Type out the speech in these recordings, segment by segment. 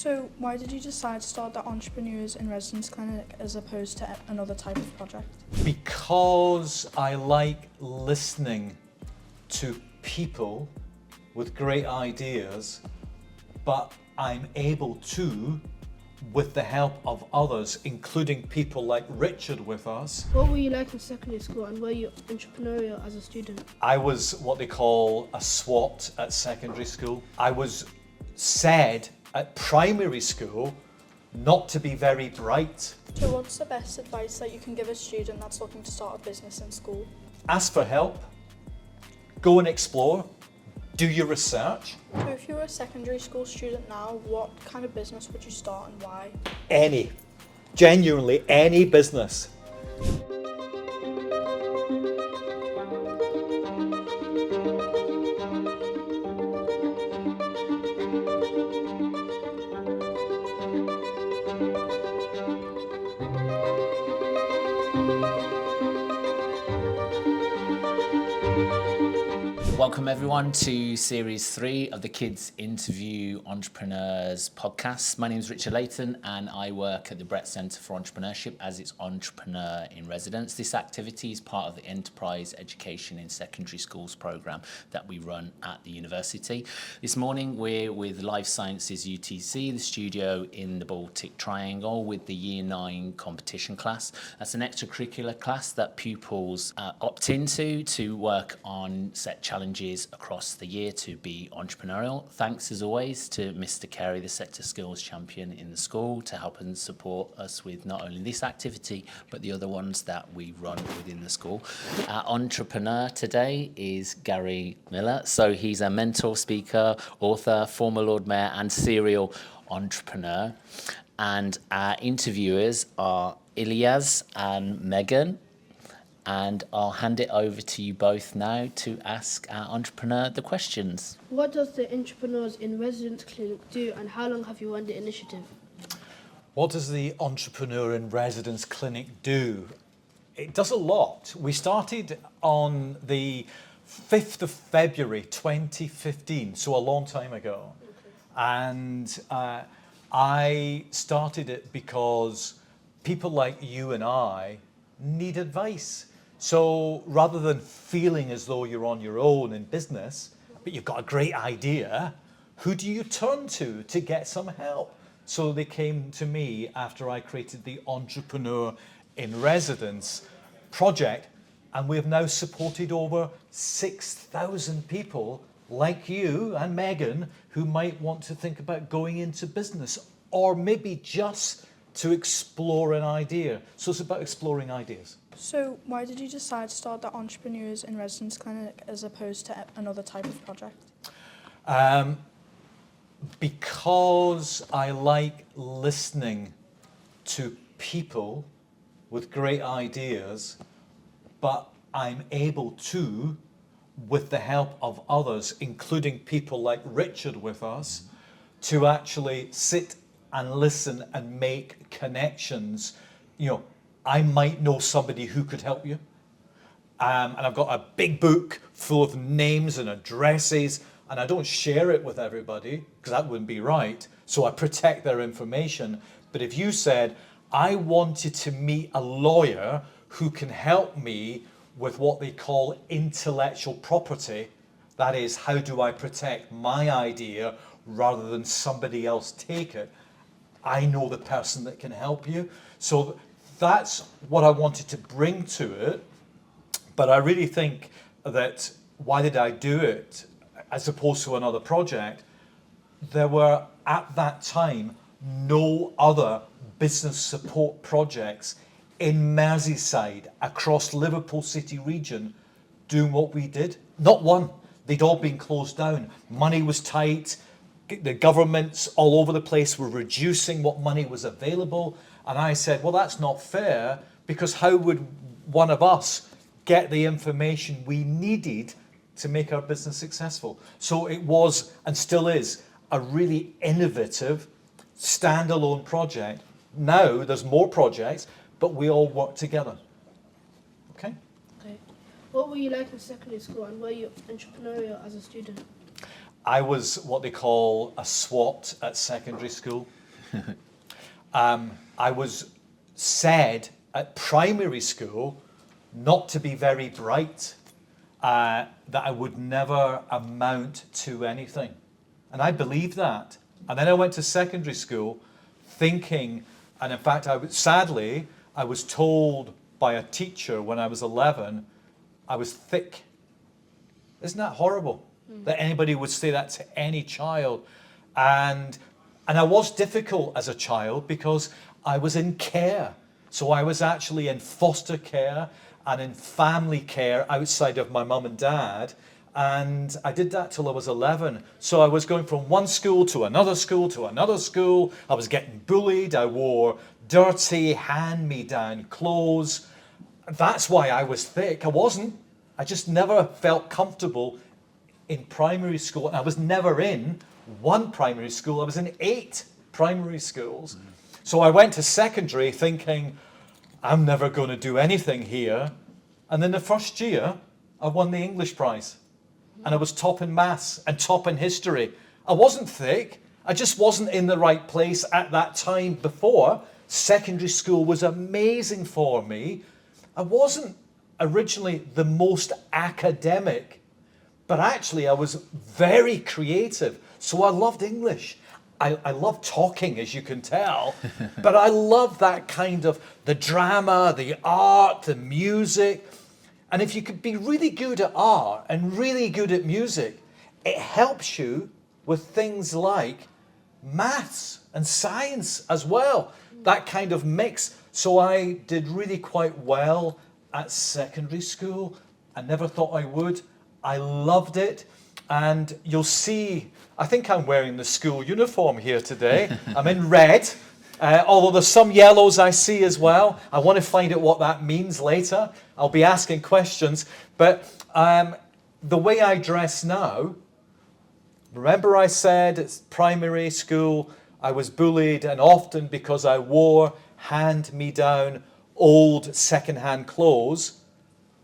So why did you decide to start the Entrepreneurs in Residence Clinic as opposed to another type of project? Because I like listening to people with great ideas, but I'm able to, with the help of others, including people like Richard with us. What were you like in secondary school and were you entrepreneurial as a student? I was what they call a SWAT at secondary school. I was said at primary school not to be very bright. So what's the best advice that you can give a student that's looking to start a business in school? Ask for help, go and explore, do your research. So if you were a secondary school student now, what kind of business would you start and why? Genuinely any business. Welcome everyone to series 3 of the Kids Interview Entrepreneurs podcast. My name is Richard Layton and I work at the Brett Centre for Entrepreneurship as its Entrepreneur in Residence. This activity is part of the Enterprise Education in Secondary Schools programme that we run at the university. This morning we're with Life Sciences UTC, the studio in the Baltic Triangle, with the Year 9 competition class. That's an extracurricular class that pupils opt into to work on set challenges across the year to be entrepreneurial. Thanks as always to Mr. Carey, the sector skills champion in the school, to help and support us with not only this activity but the other ones that we run within the school. Our entrepreneur today is Gary Millar. So he's a mentor, speaker, author, former Lord Mayor and serial entrepreneur. And our interviewers are Ilyas and Megan. And I'll hand it over to you both now to ask our entrepreneur the questions. What does the Entrepreneurs in Residence Clinic do and how long have you run the initiative? What does the Entrepreneur in Residence Clinic do? It does a lot. We started on the 5th of February 2015, so a long time ago. And I started it because people like you and I need advice. So rather than feeling as though you're on your own in business, but you've got a great idea, who do you turn to get some help? So they came to me after I created the Entrepreneur in Residence project, and we have now supported over 6,000 people like you and Megan who might want to think about going into business or maybe just to explore an idea. So it's about exploring ideas. So why did you decide to start the Entrepreneurs in Residence Clinic as opposed to another type of project? Because I like listening to people with great ideas, but I'm able to, with the help of others, including people like Richard with us, to actually sit and listen and make connections. You know, I might know somebody who could help you. And I've got a big book full of names and addresses, and I don't share it with everybody because that wouldn't be right. So I protect their information. But if you said, I wanted to meet a lawyer who can help me with what they call intellectual property, that is, how do I protect my idea rather than somebody else take it, I know the person that can help you. So that's what I wanted to bring to it. But I really think that why did I do it as opposed to another project? There were at that time no other business support projects in Merseyside across Liverpool city region doing what we did. Not one. They'd all been closed down. Money was tight. The governments all over the place were reducing what money was available. And I said, well, that's not fair, because how would one of us get the information we needed to make our business successful? So it was, and still is, a really innovative, standalone project. Now there's more projects, but we all work together. Okay? Okay. What were you like in secondary school and were you entrepreneurial as a student? I was what they call a SWAT at secondary school. I was said at primary school not to be very bright, that I would never amount to anything. And I believed that. And then I went to secondary school thinking, and in fact, sadly, I was told by a teacher when I was 11, I was thick. Isn't that horrible? That anybody would say that to any child. And I was difficult as a child because I was in care. So I was actually in foster care and in family care outside of my mum and dad. And I did that till I was 11. So I was going from one school to another school to another school. I was getting bullied. I wore dirty hand-me-down clothes. That's why I was thick. I just never felt comfortable in primary school. And I was never in one primary school. I was in 8 primary schools. So I went to secondary thinking, I'm never going to do anything here. And then the first year, I won the English prize. And I was top in maths and top in history. I wasn't thick. I just wasn't in the right place at that time before. Secondary school was amazing for me. I wasn't originally the most academic, but actually I was very creative. So I loved English. I love talking, as you can tell, but I love that kind of the drama, the art, the music. And if you could be really good at art and really good at music, it helps you with things like maths and science as well, that kind of mix. So I did really quite well at secondary school. I never thought I would. I loved it. And you'll see, I think I'm wearing the school uniform here today. I'm in red, although there's some yellows I see as well. I want to find out what that means later. I'll be asking questions. But the way I dress now, remember I said it's primary school, I was bullied, and often because I wore hand-me-down old second-hand clothes.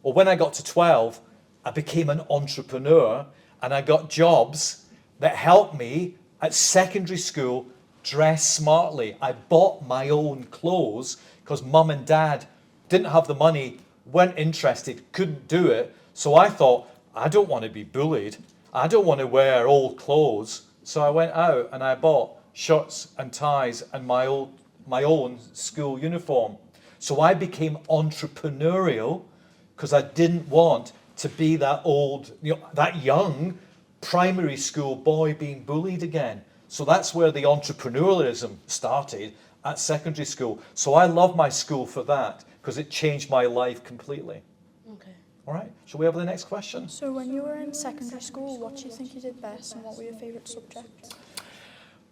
Well, when I got to 12, I became an entrepreneur, and I got jobs that helped me at secondary school dress smartly. I bought my own clothes because mum and dad didn't have the money, weren't interested, couldn't do it. So I thought, I don't want to be bullied. I don't want to wear old clothes. So I went out and I bought shirts and ties and my own school uniform. So I became entrepreneurial because I didn't want to be that old, that young primary school boy being bullied again. So that's where the entrepreneurialism started at secondary school. So I love my school for that because it changed my life completely. Okay. All right, shall we have the next question? So when you were in secondary school, what do you think you did best and what were your favourite subjects?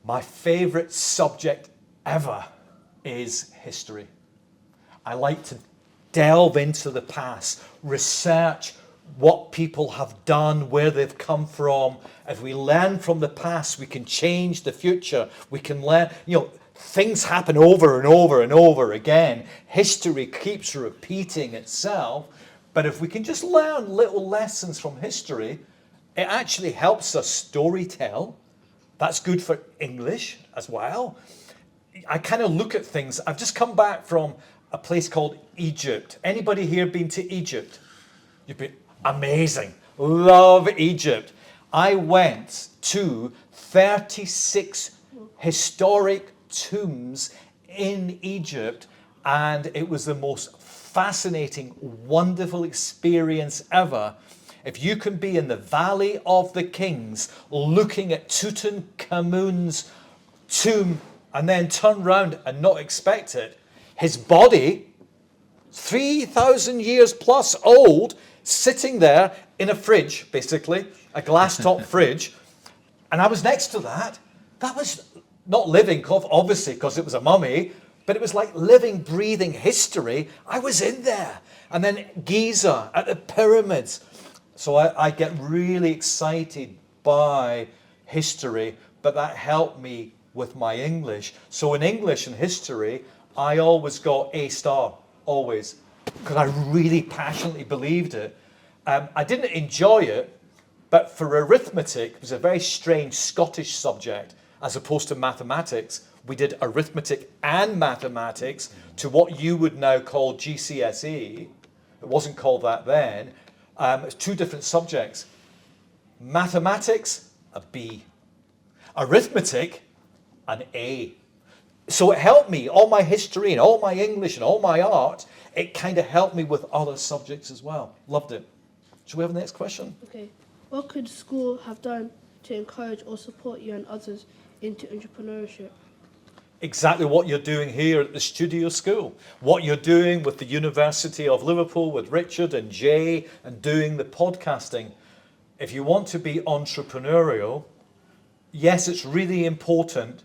My favourite subject ever is history. I like to delve into the past, research what people have done, where they've come from. If we learn from the past, we can change the future. We can learn, things happen over and over and over again. History keeps repeating itself. But if we can just learn little lessons from history, it actually helps us storytell. That's good for English as well. I kind of look at things. I've just come back from a place called Egypt. Anybody here been to Egypt? You've been amazing. Love Egypt. I went to 36 historic tombs in Egypt, and it was the most fascinating, wonderful experience ever. If you can be in the Valley of the Kings looking at Tutankhamun's tomb and then turn round and not expect it, his body, 3,000 years plus old, sitting there in a fridge, basically, a glass top fridge. And I was next to that. That was not living, obviously, because it was a mummy, but it was like living, breathing history. I was in there. And then Giza at the pyramids. So I get really excited by history, but that helped me with my English. So in English and history, I always got A star, always, because I really passionately believed it. I didn't enjoy it, But for arithmetic, it was a very strange Scottish subject, as opposed to mathematics. We did arithmetic and mathematics to what you would now call GCSE. It wasn't called that then. It's two different subjects. Mathematics, a B. Arithmetic, an A. So it helped me, all my history and all my English and all my art, it kind of helped me with other subjects as well. Loved it. Shall we have the next question? Okay. What could school have done to encourage or support you and others into entrepreneurship? Exactly what you're doing here at the studio school, what you're doing with the University of Liverpool with Richard and Jay and doing the podcasting. If you want to be entrepreneurial, yes, it's really important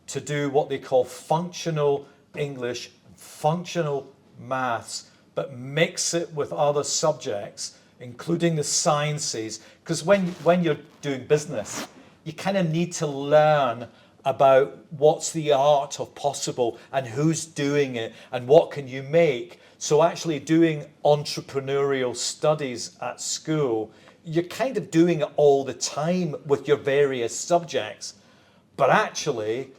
to do what they call functional English, functional maths, but mix it with other subjects, including the sciences, because when you're doing business, you kind of need to learn about what's the art of possible and who's doing it and what can you make. So actually doing entrepreneurial studies at school, you're kind of doing it all the time with your various subjects, but actually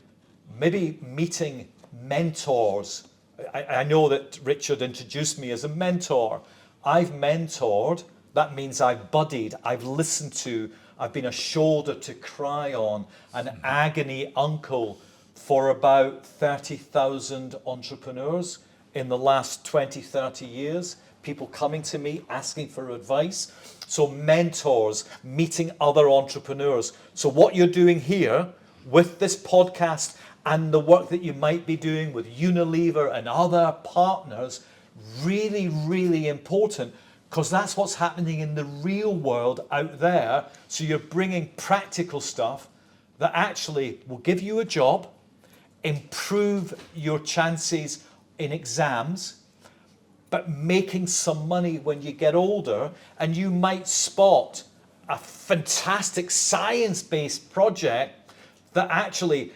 maybe meeting mentors. I know that Richard introduced me as a mentor. I've mentored, that means I've buddied, I've listened to, I've been a shoulder to cry on, an agony uncle for about 30,000 entrepreneurs in the last 20, 30 years. People coming to me asking for advice. So mentors, meeting other entrepreneurs. So what you're doing here with this podcast and the work that you might be doing with Unilever and other partners, really, really important, because that's what's happening in the real world out there. So you're bringing practical stuff that actually will give you a job, improve your chances in exams, but making some money when you get older, and you might spot a fantastic science-based project that actually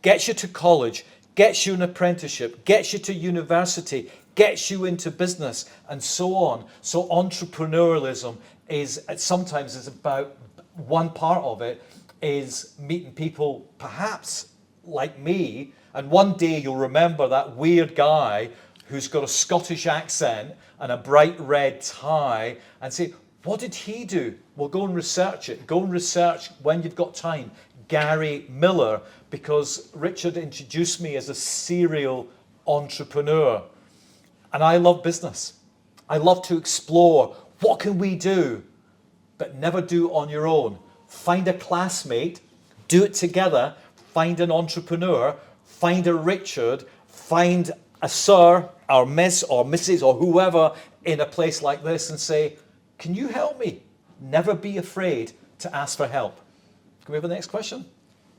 gets you to college, gets you an apprenticeship, gets you to university, gets you into business, and so on. So entrepreneurialism is sometimes is about, one part of it is meeting people perhaps like me, and one day you'll remember that weird guy who's got a Scottish accent and a bright red tie and say, what did he do? Well, go and research it. Go and research when you've got time. Gary Millar, because Richard introduced me as a serial entrepreneur. And I love business. I love to explore what can we do, but never do on your own. Find a classmate, do it together, find an entrepreneur, find a Richard, find a sir or miss or Mrs. or whoever in a place like this and say, can you help me? Never be afraid to ask for help. Can we have the next question?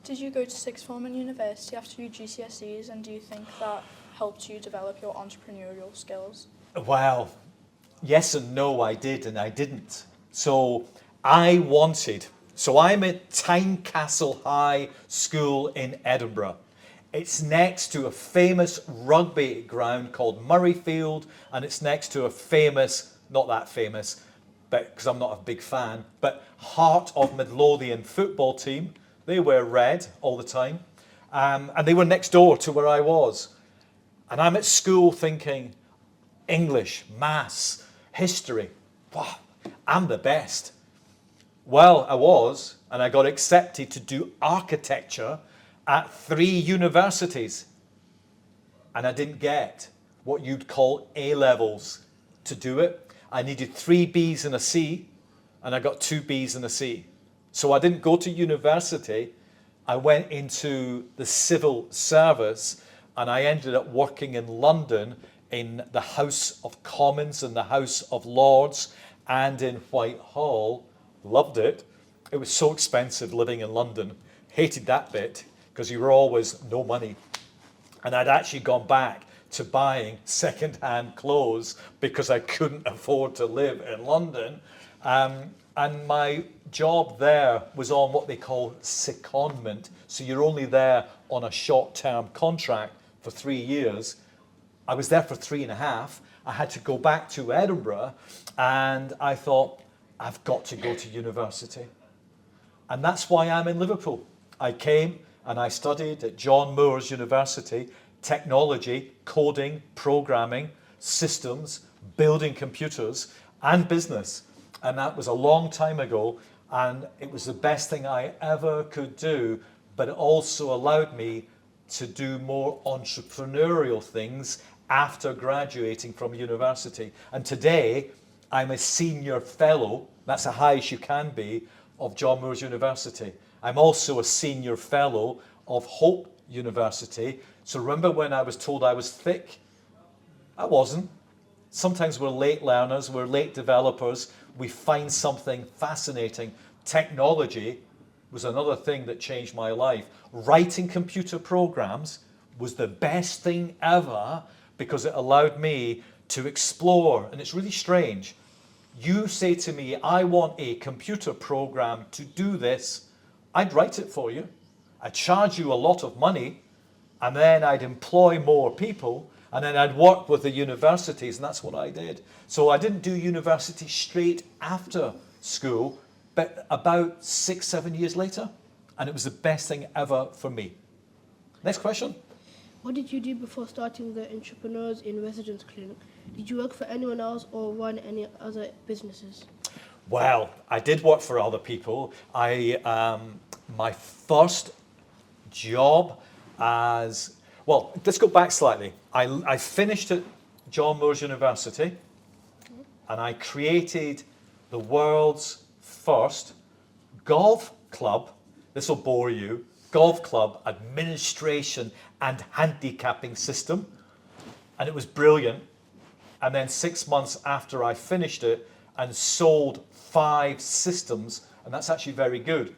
Did you go to sixth form in university after your GCSEs, and do you think that helped you develop your entrepreneurial skills? Well, yes and no, I did and I didn't. So I'm at Tynecastle High School in Edinburgh. It's next to a famous rugby ground called Murrayfield, and it's next to a famous, not that famous, but because I'm not a big fan, but Heart of Midlothian football team. They wear red all the time, and they were next door to where I was. And I'm at school thinking, English, maths, history, wow, I'm the best. Well, I was, and I got accepted to do architecture at 3 universities. And I didn't get what you'd call A-levels to do it. I needed 3 B's and a C, and I got 2 B's and a C. So I didn't go to university. I went into the civil service, and I ended up working in London in the House of Commons and the House of Lords and in Whitehall. Loved it. It was so expensive living in London. Hated that bit because you were always no money. And I'd actually gone back to buying second-hand clothes because I couldn't afford to live in London. And my job there was on what they call secondment. So you're only there on a short-term contract for 3 years. I was there for 3.5. I had to go back to Edinburgh, and I thought, I've got to go to university. And that's why I'm in Liverpool. I came and I studied at John Moores University, technology, coding, programming, systems, building computers, and business. And that was a long time ago, and it was the best thing I ever could do, but it also allowed me to do more entrepreneurial things after graduating from university. And today, I'm a senior fellow, that's the highest you can be, of John Moores University. I'm also a senior fellow of Hope University. So remember when I was told I was thick? I wasn't. Sometimes we're late learners, we're late developers, we find something fascinating. Technology was another thing that changed my life. Writing computer programs was the best thing ever because it allowed me to explore, and it's really strange. You say to me, I want a computer program to do this, I'd write it for you. I'd charge you a lot of money, and then I'd employ more people, and then I'd work with the universities, and that's what I did. So I didn't do university straight after school, but about 6-7 years later, and it was the best thing ever for me. Next question. What did you do before starting the Entrepreneurs in Residence Clinic? Did you work for anyone else or run any other businesses? Well, I did work for other people. My first job as, well, let's go back slightly. I finished at John Moores University, and I created the world's first golf club, this will bore you, golf club administration and handicapping system, and it was brilliant. And then 6 months after I finished it and sold 5 systems, and that's actually very good.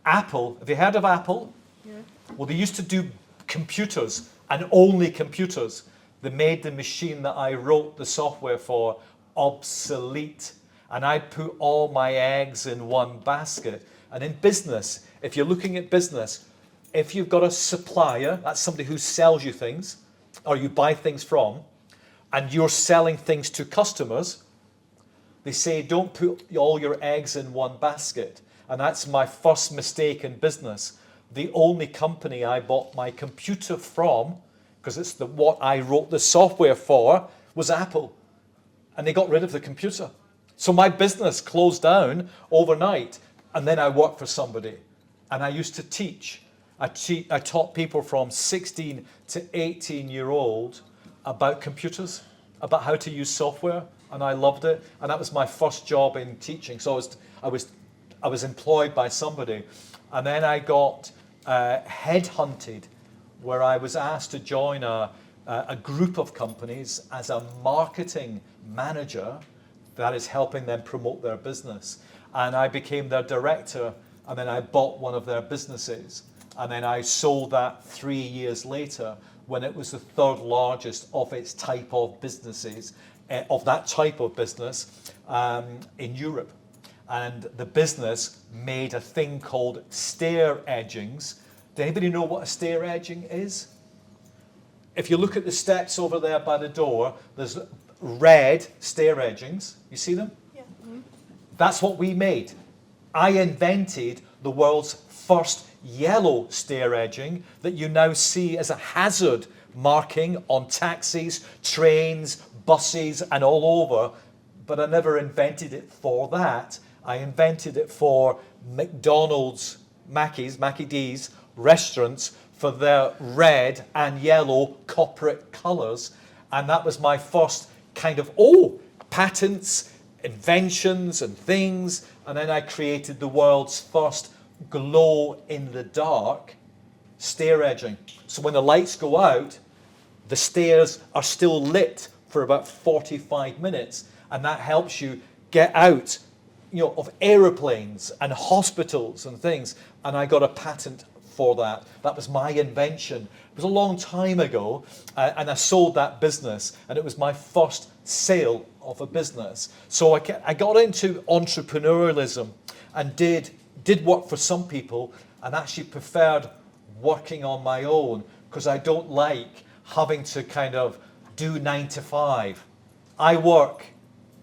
Apple, have you heard of Apple? Yeah. Well, they used to do computers and only computers. They made the machine that I wrote the software for obsolete. And I put all my eggs in one basket. And in business, if you're looking at business, if you've got a supplier, that's somebody who sells you things, or you buy things from, and you're selling things to customers, they say don't put all your eggs in one basket. And that's my first mistake in business. The only company I bought my computer from, because it's what I wrote the software for, was Apple. And they got rid of the computer. So my business closed down overnight, and then I worked for somebody. And I used to teach. I taught people from 16 to 18-year-old about computers, about how to use software, and I loved it. And that was my first job in teaching. So I was employed by somebody, and then I got headhunted, where I was asked to join a group of companies as a marketing manager that is helping them promote their business. And I became their director, and then I bought one of their businesses. And then I sold that 3 years later when it was the third largest of its type of businesses, of that type of business in Europe. And the business made a thing called stair edgings. Does anybody know what a stair edging is? If you look at the steps over there by the door, there's red stair edgings. You see them? Yeah. That's what we made. I invented the world's first yellow stair edging that you now see as a hazard marking on taxis, trains, buses, and all over. But I never invented it for that. I invented it for McDonald's, Mackie D's restaurants for their red and yellow corporate colours. And that was my first kind of, patents, inventions and things. And then I created the world's first glow in the dark stair edging. So when the lights go out, the stairs are still lit for about 45 minutes. And that helps you get out, of aeroplanes and hospitals and things. And I got a patent for that. That was my invention. It was a long time ago, and I sold that business, and it was my first sale of a business. So I got into entrepreneurialism and did work for some people, and actually preferred working on my own, because I don't like having to kind of do 9 to 5. I work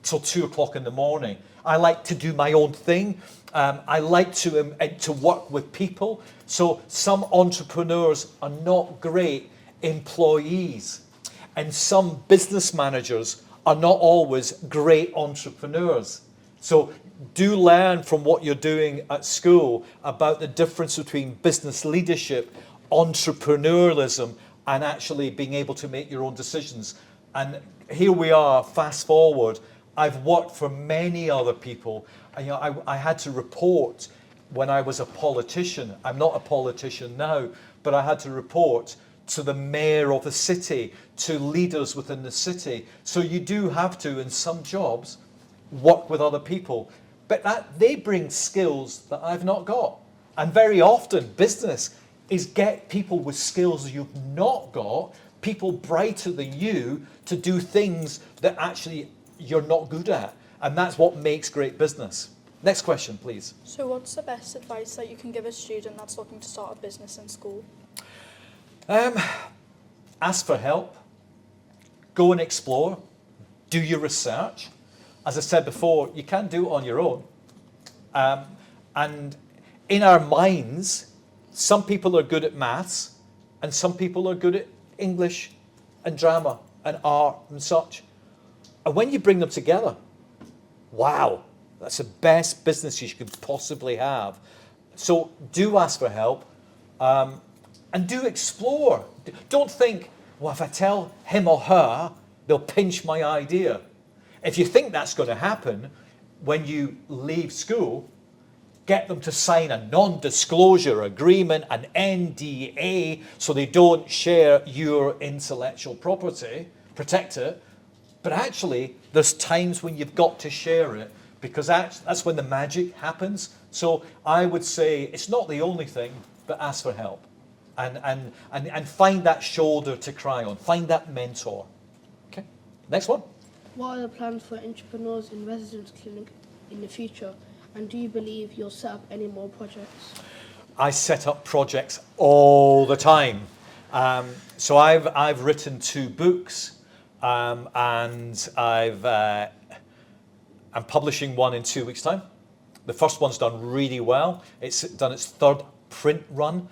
till 2 o'clock in the morning. I like to do my own thing. I like to work with people. So some entrepreneurs are not great employees, and some business managers are not always great entrepreneurs. So do learn from what you're doing at school about the difference between business leadership, entrepreneurialism, and actually being able to make your own decisions. And here we are, fast forward. I've worked for many other people. And, I had to report when I was a politician. I'm not a politician now, but I had to report to the mayor of the city, to leaders within the city. So you do have to, in some jobs, work with other people. But they bring skills that I've not got. And very often, business is get people with skills you've not got, people brighter than you, to do things that actually you're not good at. And that's what makes great business. Next question, please. So what's the best advice that you can give a student that's looking to start a business in school? Ask for help. Go and explore. Do your research. As I said before, you can't do it on your own. And in our minds, some people are good at maths and some people are good at English and drama and art and such. And when you bring them together, wow, that's the best business you could possibly have. So do ask for help, and do explore. Don't think, well, if I tell him or her, they'll pinch my idea. If you think that's going to happen when you leave school, get them to sign a non-disclosure agreement, an NDA, so they don't share your intellectual property, protect it. But actually, there's times when you've got to share it, because that's when the magic happens. So I would say it's not the only thing, but ask for help. And find that shoulder to cry on. Find that mentor. Okay, next one. What are the plans for entrepreneurs in residence clinic in the future? And do you believe you'll set up any more projects? I set up projects all the time. So I've written 2 books, and I'm publishing one in 2 weeks' time. The first one's done really well. It's done its 3rd print run.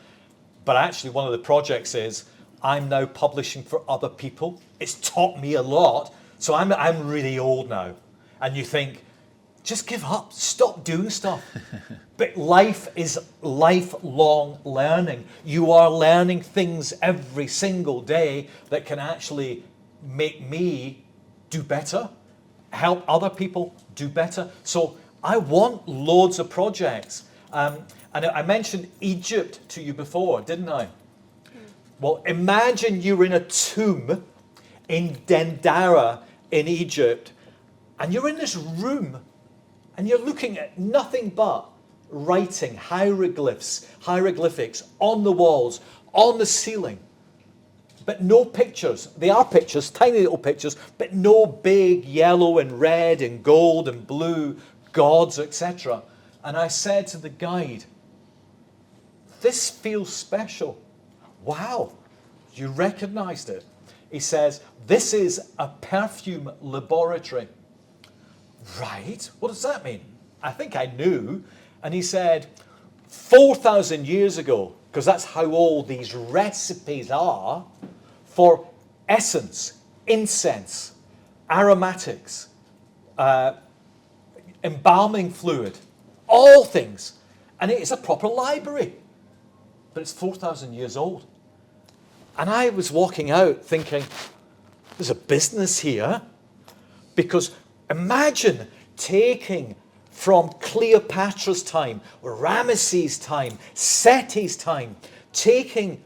But actually, one of the projects is I'm now publishing for other people. It's taught me a lot. So I'm really old now. And you think, just give up, stop doing stuff. But life is lifelong learning. You are learning things every single day that can actually make me do better, help other people do better. So I want loads of projects. And I mentioned Egypt to you before, didn't I? Well, imagine you're in a tomb in Dendera in Egypt, and you're in this room, and you're looking at nothing but writing, hieroglyphics on the walls, on the ceiling, but no pictures. They are pictures, tiny little pictures, but no big yellow and red and gold and blue gods, etc. And I said to the guide, this feels special. Wow, you recognized it. He says, this is a perfume laboratory. Right, what does that mean? I think I knew. And he said, 4,000 years ago, because that's how old these recipes are, for essence, incense, aromatics, embalming fluid, all things. And it is a proper library. But it's 4,000 years old. And I was walking out thinking, there's a business here. Because imagine taking from Cleopatra's time, Ramesses' time, Seti's time, taking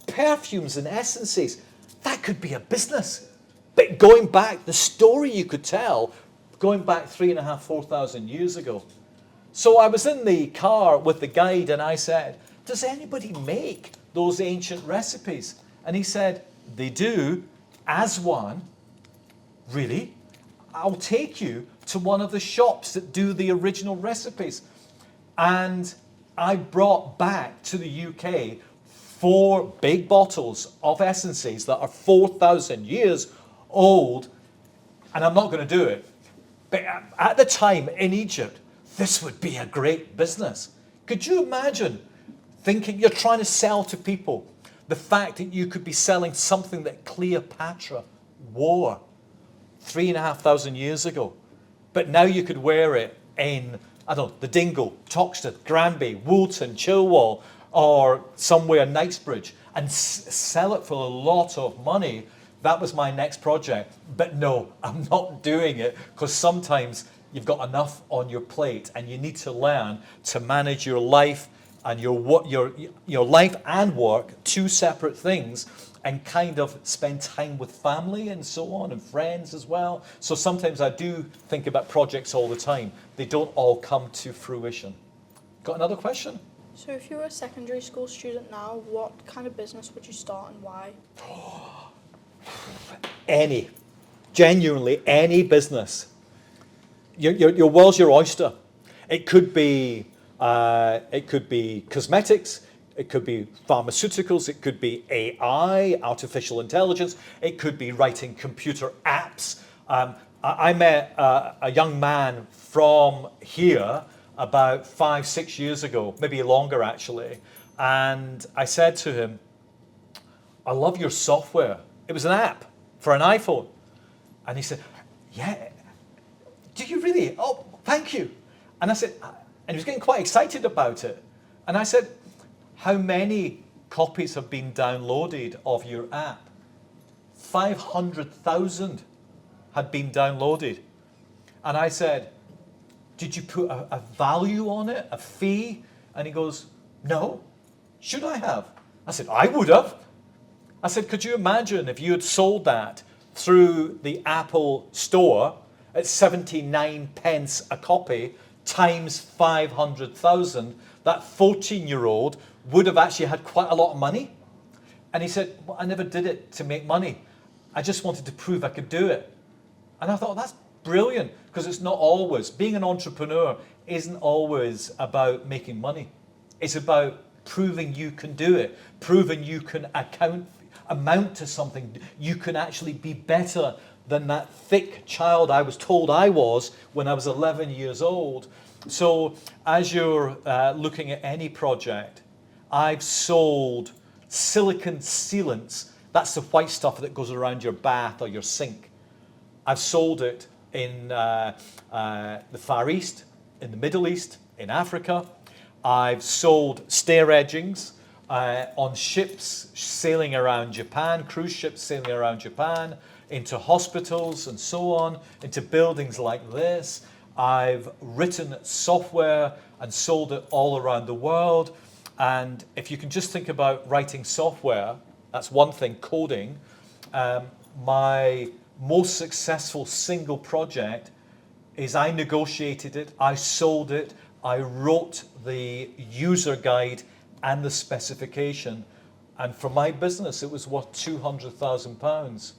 perfumes and essences. That could be a business. But going back, the story you could tell, going back 3,500, 4,000 years ago. So I was in the car with the guide and I said, does anybody make those ancient recipes? And he said, they do, as one. Really? I'll take you to one of the shops that do the original recipes. And I brought back to the UK 4 big bottles of essences that are 4,000 years old. And I'm not going to do it. But at the time in Egypt, this would be a great business. Could you imagine thinking you're trying to sell to people the fact that you could be selling something that Cleopatra wore 3,500 years ago, but now you could wear it in, I don't know, the Dingle, Toxteth, Granby, Woolton, Chilwell, or somewhere in Knightsbridge, and sell it for a lot of money. That was my next project. But no, I'm not doing it, because sometimes you've got enough on your plate and you need to learn to manage your life and your life and work, two separate things, and kind of spend time with family and so on, and friends as well. So sometimes I do think about projects all the time. They don't all come to fruition. Got another question? So if you were a secondary school student now, what kind of business would you start and why? Any. Genuinely, any business. Your world's your oyster. It could be cosmetics, it could be pharmaceuticals, it could be AI, artificial intelligence, it could be writing computer apps. I met a young man from here about 5-6 years ago, maybe longer actually, and I said to him, I love your software. It was an app for an iPhone. And he said, yeah, do you really? Oh, thank you. And I said, and he was getting quite excited about it. And I said, how many copies have been downloaded of your app? 500,000 had been downloaded. And I said, did you put a value on it, a fee? And he goes, no. Should I have? I said, I would have. I said, could you imagine if you had sold that through the Apple Store at 79 pence a copy times 500,000, that 14-year-old would have actually had quite a lot of money. And he said, well, I never did it to make money. I just wanted to prove I could do it. And I thought, that's brilliant, because it's not always, being an entrepreneur isn't always about making money. It's about proving you can do it, proving you can amount to something. You can actually be better than that thick child I was told I was when I was 11 years old. So as you're looking at any project, I've sold silicon sealants. That's the white stuff that goes around your bath or your sink. I've sold it in the Far East, in the Middle East, in Africa. I've sold stair edgings on ships sailing around Japan, cruise ships sailing around Japan, into hospitals and so on, into buildings like this. I've written software and sold it all around the world. And if you can just think about writing software, that's one thing, coding. My most successful single project is I negotiated it, I sold it, I wrote the user guide and the specification. And for my business, it was worth £200,000.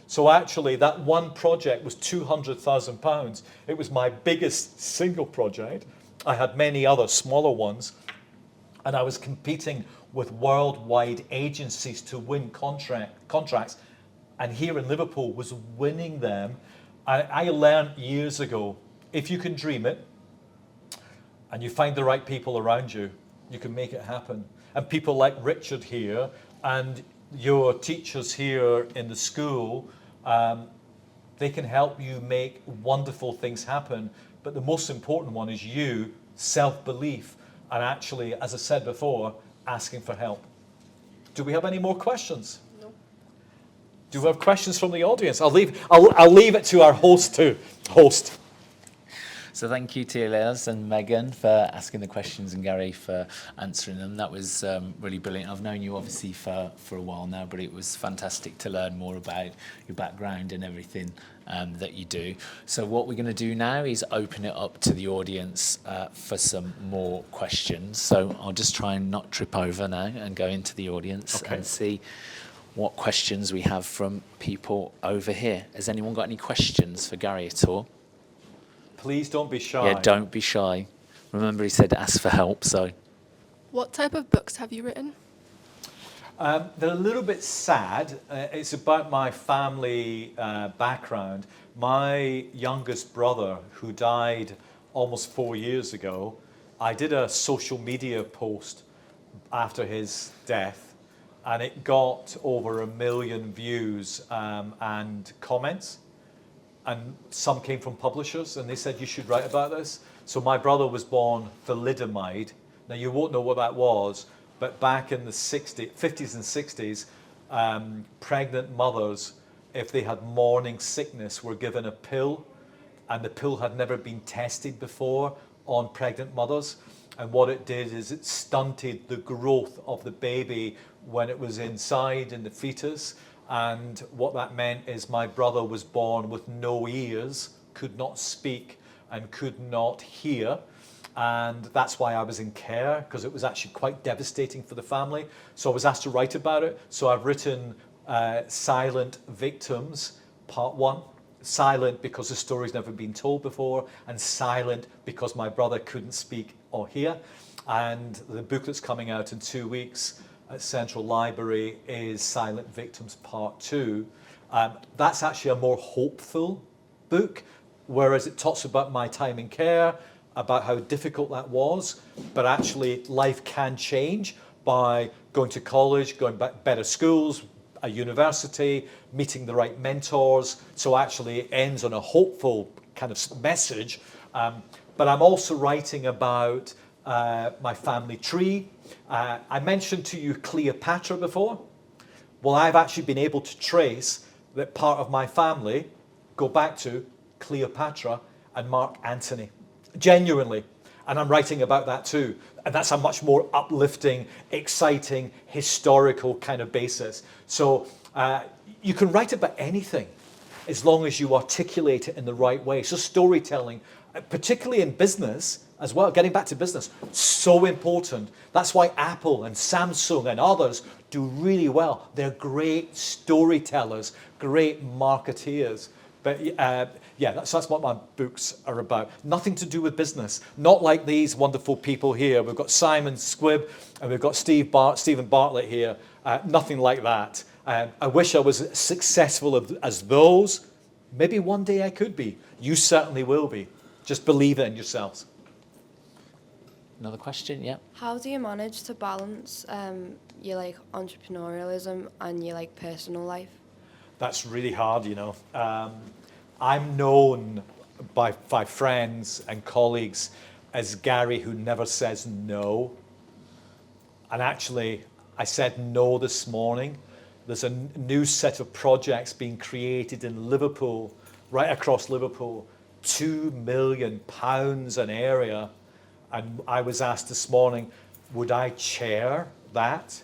So actually, that one project was £200,000. It was my biggest single project. I had many other smaller ones. And I was competing with worldwide agencies to win contracts. And here in Liverpool was winning them. I learned years ago, if you can dream it, and you find the right people around you, you can make it happen. And people like Richard here, and your teachers here in the school, they can help you make wonderful things happen. But the most important one is you, self-belief, and actually, as I said before, asking for help. Do we have any more questions? No. Do we have questions from the audience? I'll leave it to our host to host. So thank you to Elias and Megan for asking the questions and Gary for answering them. That was really brilliant. I've known you obviously for a while now, but it was fantastic to learn more about your background and everything that you do. So what we're going to do now is open it up to the audience for some more questions. So I'll just try and not trip over now and go into the audience and see what questions we have from people over here. Has anyone got any questions for Gary at all? Please don't be shy. Yeah, don't be shy. Remember, he said ask for help, so. What type of books have you written? They're a little bit sad. It's about my family background. My youngest brother, who died almost 4 years ago, I did a social media post after his death, and it got over 1 million views and comments. And some came from publishers, and they said, you should write about this. So my brother was born thalidomide. Now, you won't know what that was, but back in the 50s and 60s, pregnant mothers, if they had morning sickness, were given a pill, and the pill had never been tested before on pregnant mothers. And what it did is it stunted the growth of the baby when it was inside in the fetus. And what that meant is my brother was born with no ears, could not speak, and could not hear. And that's why I was in care, because it was actually quite devastating for the family. So I was asked to write about it. So I've written Silent Victims, Part 1. Silent because the story's never been told before, and silent because my brother couldn't speak or hear. And the book that's coming out in 2 weeks at Central Library is Silent Victims Part 2. That's actually a more hopeful book, whereas it talks about my time in care, about how difficult that was, but actually life can change by going to college, going back better schools, a university, meeting the right mentors. So actually it ends on a hopeful kind of message. But I'm also writing about my family tree. I mentioned to you Cleopatra before. Well, I've actually been able to trace that part of my family go back to Cleopatra and Mark Antony, genuinely. And I'm writing about that too. And that's a much more uplifting, exciting, historical kind of basis. So you can write about anything as long as you articulate it in the right way. So storytelling, particularly in business as well, getting back to business, so important. That's why Apple and Samsung and others do really well. They're great storytellers, great marketeers. But yeah, that's what my books are about. Nothing to do with business. Not like these wonderful people here. We've got Simon Squibb and we've got Stephen Bartlett here. Nothing like that. I wish I was successful as those. Maybe one day I could be. You certainly will be. Just believe it in yourselves. Another question, yeah. How do you manage to balance your entrepreneurialism and your personal life? That's really hard, you know. I'm known by friends and colleagues as Gary who never says no. And actually, I said no this morning. There's a new set of projects being created in Liverpool, right across Liverpool, £2 million an area. And I was asked this morning, would I chair that?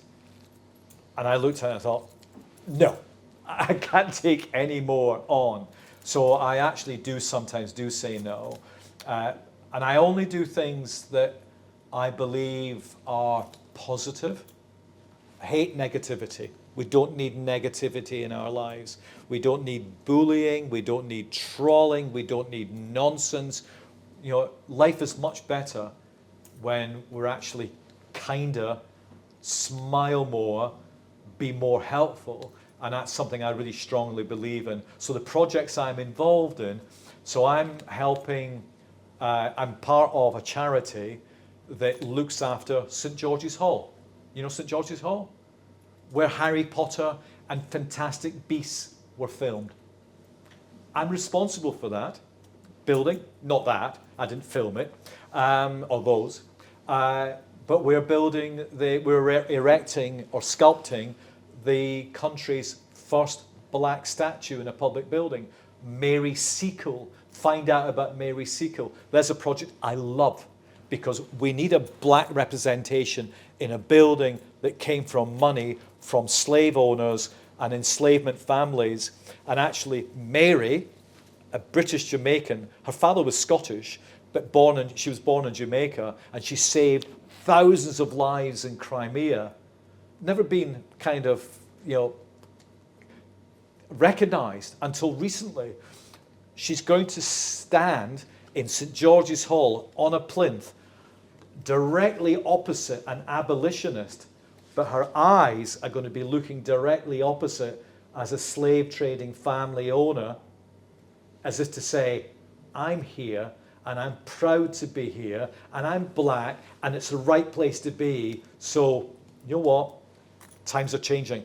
And I looked at it and I thought, no, I can't take any more on. So I actually sometimes do say no. And I only do things that I believe are positive. I hate negativity. We don't need negativity in our lives. We don't need bullying. We don't need trolling. We don't need nonsense. You know, life is much better when we're actually kinder, smile more, be more helpful. And that's something I really strongly believe in. So the projects I'm involved in, so I'm helping, I'm part of a charity that looks after St. George's Hall. You know St. George's Hall? Where Harry Potter and Fantastic Beasts were filmed. I'm responsible for that building, not that, I didn't film it, or those. But we're erecting or sculpting the country's first black statue in a public building. Mary Seacole. Find out about Mary Seacole. There's a project I love because we need a black representation in a building that came from money from slave owners and enslavement families. And actually, Mary, a British Jamaican, her father was Scottish, but she was born in Jamaica, and she saved thousands of lives in Crimea. Never been kind of, recognized until recently. She's going to stand in St. George's Hall on a plinth directly opposite an abolitionist but her eyes are going to be looking directly opposite as a slave trading family owner, as if to say, I'm here and I'm proud to be here and I'm black and it's the right place to be. So, you know what? Times are changing.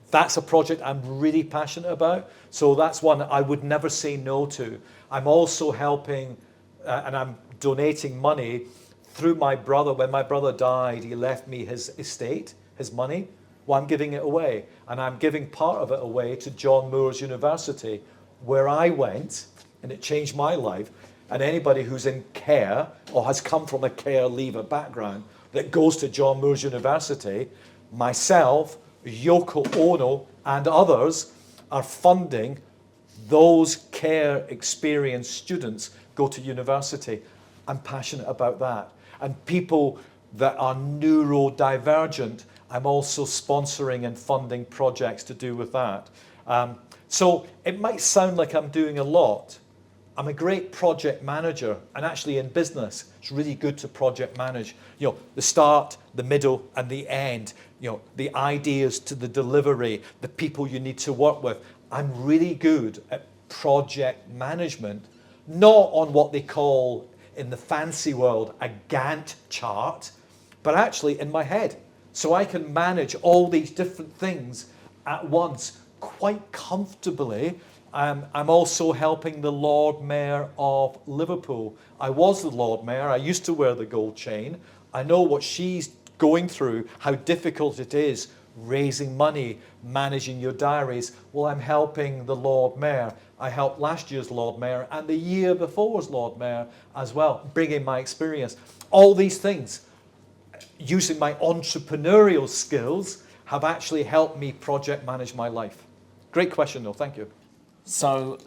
That's a project I'm really passionate about. So that's one I would never say no to. I'm also helping and I'm donating money through my brother. When my brother died, he left me his estate, his money. Well, I'm giving it away. And I'm giving part of it away to John Moores University, where I went, and it changed my life. And anybody who's in care or has come from a care leaver background that goes to John Moores University, myself, Yoko Ono, and others are funding those care experienced students go to university. I'm passionate about that. And people that are neurodivergent, I'm also sponsoring and funding projects to do with that. So it might sound like I'm doing a lot. I'm a great project manager, and actually in business, it's really good to project manage. You know, the start, the middle, and the end. You know, the ideas to the delivery, the people you need to work with. I'm really good at project management, not on what they call in the fancy world a Gantt chart, but actually in my head. So I can manage all these different things at once quite comfortably. I'm also helping the Lord Mayor of Liverpool. I was the Lord Mayor. I used to wear the gold chain. I know what she's going through, how difficult it is raising money, managing your diaries. Well, I'm helping the Lord Mayor. I helped last year's Lord Mayor and the year before's Lord Mayor as well, bringing my experience. All these things, using my entrepreneurial skills, have actually helped me project manage my life. Great question, though. Thank you. So,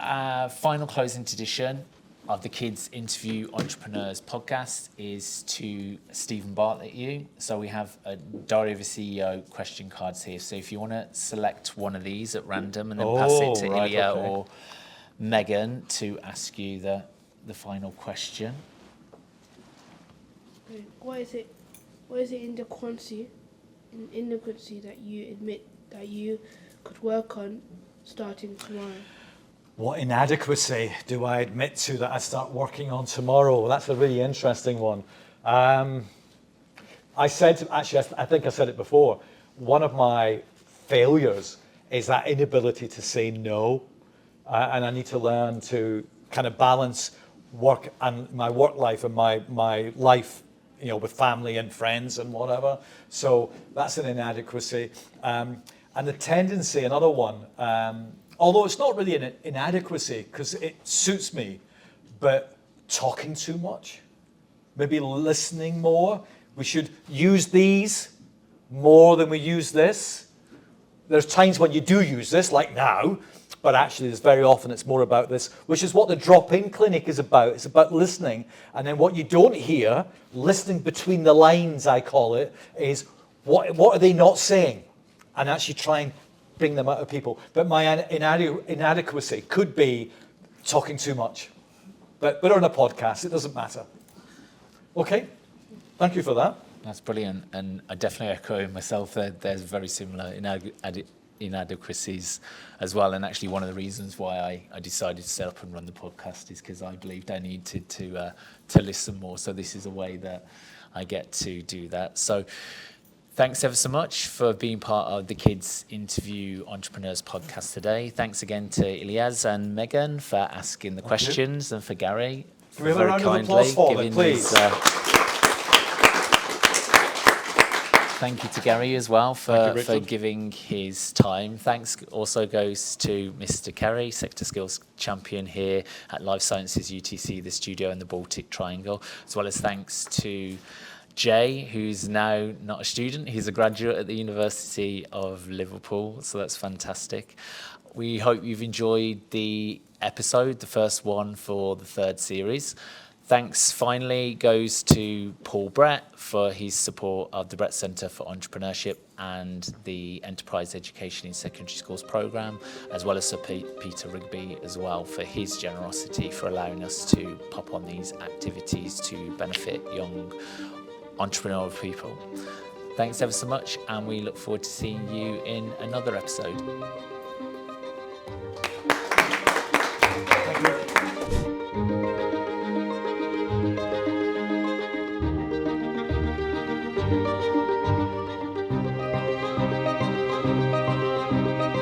final closing edition of the Kids Interview Entrepreneurs podcast is to Stephen Bartlett. So we have a Diary of a CEO question cards here. So if you want to select one of these at random and then pass it to Ilya or Megan to ask you the final question. What is it inadequacy that you admit that you could work on starting tomorrow? What inadequacy do I admit to that I start working on tomorrow? That's a really interesting one. I think I said it before. One of my failures is that inability to say no. And I need to learn to kind of balance work and my work life and my life, you know, with family and friends and whatever. So that's an inadequacy. And the tendency, another one, although it's not really an inadequacy because it suits me, but talking too much, maybe listening more. We should use these more than we use this. There's times when you do use this, like now, but actually there's very often it's more about this, which is what the drop-in clinic is about. It's about listening. And then what you don't hear, listening between the lines, I call it, is what are they not saying? And actually try and bring them out of people. But my inadequacy could be talking too much. But we're on a podcast, it doesn't matter. Okay, thank you for that. That's brilliant. And I definitely echo myself that there's very similar inadequacies as well. And actually one of the reasons why I decided to set up and run the podcast is because I believed I needed to listen more. So this is a way that I get to do that. So thanks ever so much for being part of the Kids Interview Entrepreneurs podcast today. Thanks again to Ilyas and Megan for asking the questions and for Gary Can we have a round of applause for them, please? Thank you to Gary as well for giving his time. Thanks also goes to Mr. Kerry, Sector Skills Champion here at Life Sciences UTC, the studio in the Baltic Triangle, as well as thanks to Jay, who's now not a student, he's a graduate at the University of Liverpool, so that's fantastic. We hope you've enjoyed the episode, the first one for the third series. Thanks finally goes to Paul Brett for his support of the Brett Centre for Entrepreneurship and the Enterprise Education in Secondary Schools programme, as well as Sir Peter Rigby as well for his generosity for allowing us to pop on these activities to benefit young entrepreneurial people. Thanks ever so much, and we look forward to seeing you in another episode.